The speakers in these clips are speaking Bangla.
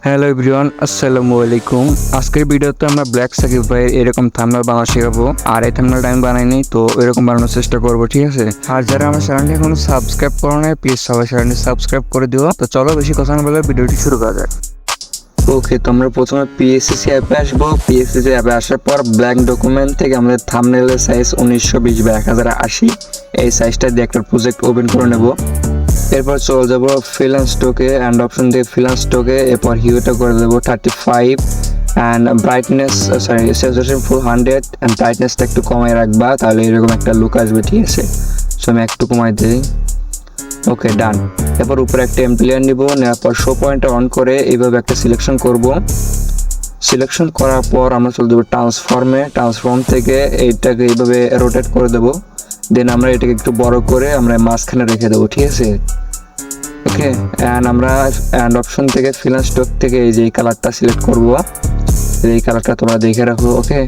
হ্যালো এভরিওয়ান, আসসালামু আলাইকুম। আজকের ভিডিওতে আমরা ব্ল্যাক সাকিব ভাইয়ের এরকম থাম্বনেল বানানো শেখাবো। আর এই থাম্বনেলটা আমি বানাইনি, তো এরকম বানানোর চেষ্টা করবো, ঠিক আছে? আর যারা আমার চ্যানেলটি এখনো সাবস্ক্রাইব করো না, প্লিজ সবাই চ্যানেলটি সাবস্ক্রাইব করে দিও। তো চলো বেশি কথা না বলে ভিডিওটি শুরু করা যাক। ওকে, তো আমরা প্রথমে পিএসসি অ্যাপে আসবো। পিএসসি অ্যাপে আসার পর ব্ল্যাঙ্ক ডকুমেন্ট থেকে আমাদের থাম্বনেলের সাইজ 1920 বা 1080 এই সাইজটা দিয়ে একটা প্রজেক্ট ওপেন করে নেব। এরপর চলে যাব ফ্রিল্যান্স স্টকে অ্যান্ড অপশন দিয়ে ফ্রিল্যান্স স্টকে। এরপর হিউটা করে দেবো 35 and brightness saturation full 100 and ব্রাইটনেসটা একটু কমায় রাখবা, তাহলে এরকম একটা লুক আসবে, ঠিক আছে? সো আমি একটু কমাই দিই। ওকে, ডান। এরপর উপরে একটা এমপ্লিয়ার নিব, নেওয়ার পর শো পয়েন্টটা অন করে এইভাবে একটা সিলেকশন করব। সিলেকশন করার পর আমরা চলে যাবো ট্রান্সফর্ম থেকে এইটাকে এইভাবে রোটেট করে দেবো। দেন আমরা এটাকে একটু বড় করে আমরা মাঝখানে রেখে দেবো, ঠিক আছে? ওকে, অ্যান্ড আমরা অপশন থেকে ফ্রিল্যান্স স্টক থেকে এই যে এই কালারটা সিলেক্ট করব। এই কালারটা তোমরা দেখে রাখো। ওকে,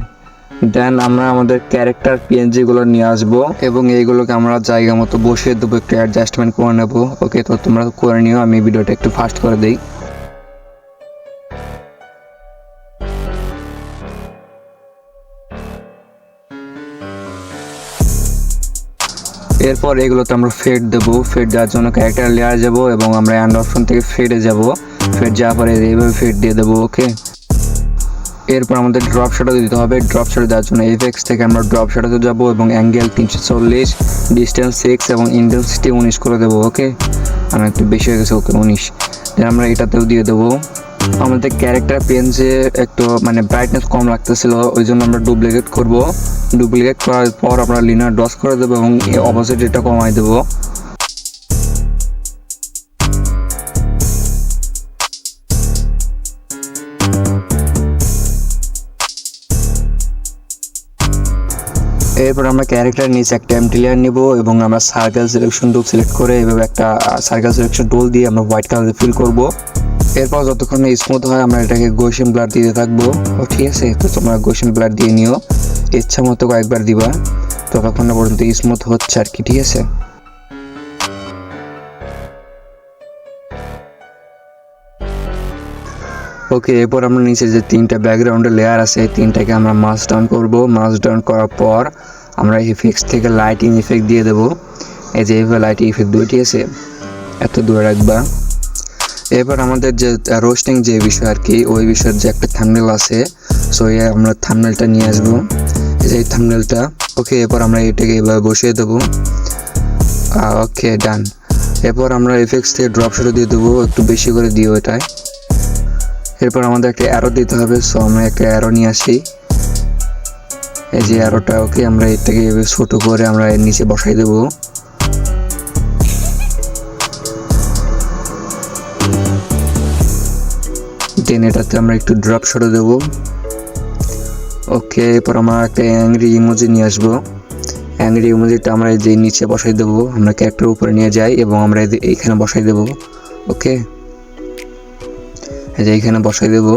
দেন আমরা আমাদের ক্যারেক্টার পিএনজিগুলো নিয়ে আসবো এবং এইগুলোকে আমরা জায়গা মতো বসিয়ে দেবো, একটু অ্যাডজাস্টমেন্ট করে নেবো। ওকে, তো তোমরা করে নিও, আমি ভিডিওটা একটু ফাস্ট করে দিই। এরপর এগুলোতে আমরা ফেড দেবো। ফেড দেওয়ার জন্য ক্যারেক্টার লেয়ার যাবো এবং আমরা অ্যান্ড অপশন থেকে ফেডে যাব। ফেড যাওয়ার পরে এইভাবে ফেড দিয়ে দেবো। ওকে, এরপর আমাদের ড্রপ শ্যাডো দিতে হবে। ড্রপ শ্যাডো দেওয়ার জন্য এফএক্স থেকে আমরা ড্রপ শ্যাডোতে যাবো এবং অ্যাঙ্গেল 340, ডিস্টেন্স 6 এবং ইন্টেন্সিটি 19 করে দেবো। ওকে, আমার একটু বেশি হয়ে গেছে। ওকে, 19। দেন আমরা এটাতেও দিয়ে দেবো। আমাদের ক্যারেক্টার পেন্সে একটু ব্রাইটনেস কম লাগতেছিল, ওই জন্য আমরা ডুপ্লিকেট করব। ডুপ্লিকেট করার পর আমরা লিনার ডস করে দেবো এবং অপোজিট এটা কমাই দেবো। এরপর আমরা ক্যারেক্টার নিচে একটা এমটি লেয়ার নিব এবং আমরা সার্কেল সিলেকশন টুল সিলেক্ট করে এভাবে একটা সার্কেল সিলেকশন টুল দিয়ে আমরা হোয়াইট কালারে ফিল করব। এরপর যতক্ষণ স্মুথ হয় আমরা এটাকে গোশন ব্লার দিতে থাকবো। ঠিক আছে, তো তোমরা গোশন ব্লার দিয়ে নিও, ইচ্ছা মতো কয়েকবার দিবা, ততক্ষণ পর্যন্ত স্মুথ হচ্ছে আর কি। ঠিক আছে, ওকে। এরপর আমরা নিচে যে তিনটা ব্যাকগ্রাউন্ডের লেয়ার আছে, তিনটাকে আমরা মাস ডাউন করব। মাস ডাউন করার পর আমরা ইফেক্টস থেকে লাইটিং ইফেক্ট দিয়ে দেবো। এই যে এইভাবে লাইটিং ইফেক্ট দেবো, ঠিক আছে? এত দূরে রাখবা। এবার আমাদের যে রোস্টিং যে বিষয় আর কি, ওই বিষয়ের যে একটা থাম্বনেল আছে, সো আমরা থাম্বনেলটা নিয়ে আসবো, এই থাম্বনেলটা। ওকে, এরপর আমরা এটাকে এভাবে বসিয়ে দেবো। ওকে, ডান। এরপর আমরা এফেক্টস থেকে ড্রপ শ্যাডো দিয়ে দেবো, একটু বেশি করে দিও এটায়। এরপর আমাদের একটা অ্যারো দিতে হবে, সো আমরা একটা অ্যারো নিয়ে আসি, এই যে অ্যারোটা। ওকে, আমরা এটাকে ছোটো করে আমরা এর নিচে বসাই দেবো। দেন এটাতে আমরা একটু ড্রপ শ্যাডো দেবো। ওকে, এরপর আমরা একটা অ্যাংরি ইমোজি নিয়ে আসবো। অ্যাংরি ইমোজিটা আমরা এই যে নিচে বসাই দেবো, আমরা ক্যারেক্টার উপরে নিয়ে যাই এবং আমরা এইখানে বসাই দেবো। ওকে, এই যে এইখানে বসাই দেবো।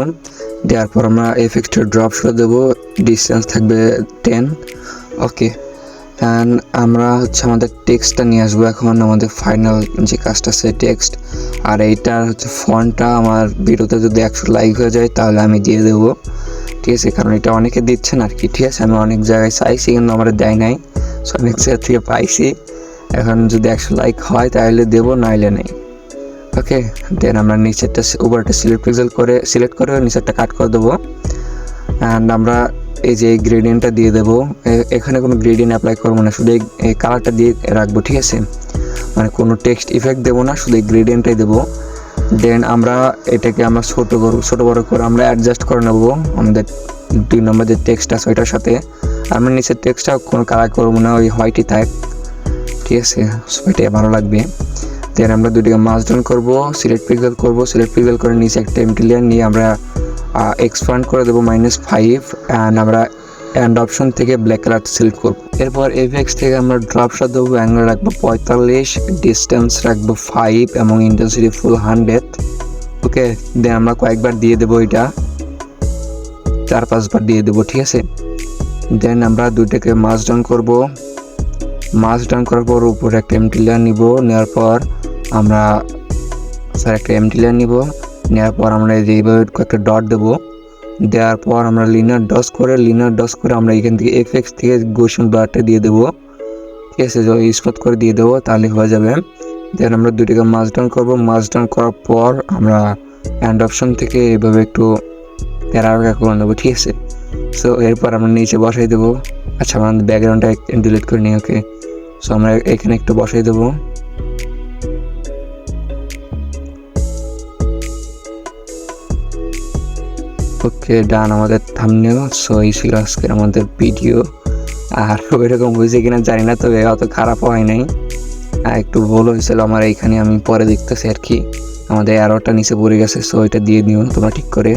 দেওয়ার পর আমরা এফেক্টটা ড্রপ শ্যাডো দেবো, ডিস্টেন্স থাকবে 10। ওকে, অ্যান্ড আমরা আমাদের টেক্সটটা নিয়ে আসবো এখন, আমাদের ফাইনাল যে কাজটা আছে টেক্সট। আর এইটার ফন্টটা আমার ভিডিওতে যদি 100 লাইক হয়ে যায় তাহলে আমি দিয়ে দেবো, ঠিক আছে? কারণ এটা অনেকে দিচ্ছেন আর কি, ঠিক আছে? আমি অনেক জায়গায় চাইছি কিন্তু আমার দেয় নাই, সো অনেক জায়গা থেকে পাইছি। এখন যদি 100 লাইক হয় তাহলে দেবো, নাইলে নেই। ওকে, দেন আমরা নিচেরটা উপরটা সিলেক্ট করে নিচেরটা কাট করে দেবো। অ্যান্ড আমরা এই যে গ্রেডিয়েন্টটা দিয়ে দেবো। এখানে কোনো গ্রেডিয়েন্ট অ্যাপ্লাই করবো না, শুধু এই কালারটা দিয়ে রাখবো, ঠিক আছে? কোনো টেক্সট ইফেক্ট দেবো না, শুধু এই গ্রেডিয়েন্টটাই দেবো। দেন আমরা এটাকে আমরা ছোটো বড়ো করে আমরা অ্যাডজাস্ট করে নেবো আমাদের 2 নম্বর যে টেক্সট আছে ওইটার সাথে। আমরা নিচের টেক্সটটা কোনো কালার করবো না, ওই হোয়াইটই থাক, ঠিক আছে? ওইটাই ভালো লাগবে। দেন আমরা দুটিকে মাস ডাউন করবো, সিলেক্ট পিক্সেল করে নিচে একটা এমটি লেয়ার নিয়ে আমরা এক্সপান্ড করে দেবো -5 অ্যান্ড আমরা অ্যান্ড অপশন থেকে ব্ল্যাক কালার সিলেক্ট করবো। এরপর এফএক্স থেকে আমরা ড্রপ শ্যাডো দেবো, অ্যাঙ্গেল রাখবো 45, ডিস্টেন্স রাখবো 5 এবং ইন্টেন্সিটি ফুল 100। ওকে, দেন আমরা কয়েকবার দিয়ে দেবো, এটা 4-5 বার দিয়ে দেবো, ঠিক আছে? দেন আমরা দুইটাকে মাস ডাউন করবো। মাস ডাউন করার পর উপরে একটা এমটি লেয়ার নিব, নেওয়ার পর আমরা একটা এমটি লেয়ার নিব, নেওয়ার পর আমরা এইভাবে কয়েকটা ডট দেবো। দেওয়ার পর আমরা লিনার ডস করে আমরা এখান থেকে এফএক্স থেকে গোশন ব্লারটা দিয়ে দেবো। ঠিক আছে, স্মুথ করে দিয়ে দেবো, তাহলে হয়ে যাবে। দেন আমরা দুটিকে মাস ডাউন করবো। মাস ডাউন করার পর আমরা হ্যান্ড অপশন থেকে এইভাবে একটু প্যারাগ্রা করে নেবো। ঠিক আছে, সো এরপর আমরা নিচে বসাই দেবো। আচ্ছা, আমরা ব্যাকগ্রাউন্ডটা ডিলিট করে নিই। ওকে, সো আমরা এখানে একটু বসাই দেবো। ওকে, ডান আমাদের থাম্বনেল। সো এই ছিল আজকের আমাদের ভিডিও। আর ওইরকম হয়েছে কিনা জানি না, তবে অত খারাপ হয় নাই, একটু ভুল হয়েছিল আমার এইখানে, আমি পরে দেখতেছি আর কি। আমাদের অ্যারোটা নিচে পড়ে গেছে, সো এটা দিয়ে নিও তোমরা ঠিক করে।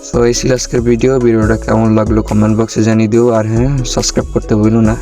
সো এই ছিল আজকের ভিডিওটা কেমন লাগলো কমেন্ট বক্সে জানিয়ে দিও। আর হ্যাঁ, সাবস্ক্রাইব করতে ভুলো না।